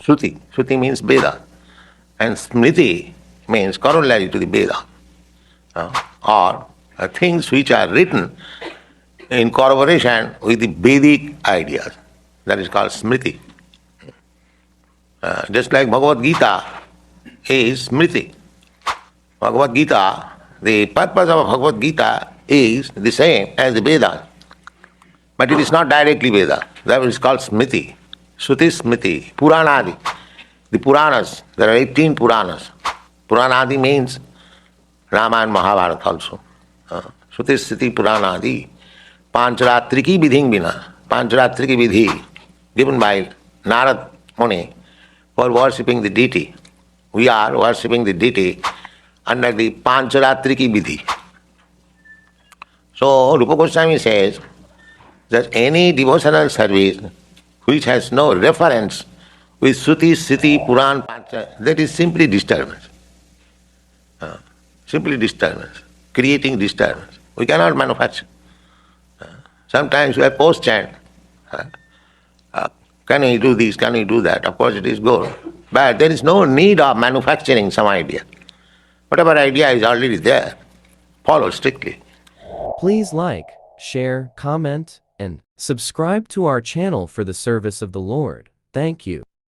Shruti. Shruti means Veda. And Smriti means corollary to the Veda. Or things which are written in corroboration with the Vedic ideas. That is called Smriti. Just like Bhagavad Gita is Smriti. Bhagavad Gita, the purpose of Bhagavad Gita is the same as the Vedas. But it is not directly Veda. That is called Smriti. Shruti Smriti. Puranadi. The Puranas. There are 18 Puranas. Puranadi means Ramayan, Mahabharat also. Shruti Smriti Puranadi. Panchratriki vidhi bina. Panchratriki vidhi given by Narada muni for worshipping the deity. We are worshipping the deity under the Panchratriki vidhi. So Rupa Goswami says that any devotional service which has no reference with Shruti, Smriti, Puran, Pancha, that is simply disturbance. Simply disturbance, creating disturbance. We cannot manufacture. Sometimes we have post-chant. Can we do this, can we do that? Of course it is good. But there is no need of manufacturing some idea. Whatever idea is already there, follow strictly. Please like, share, comment, and subscribe to our channel for the service of the Lord. Thank you.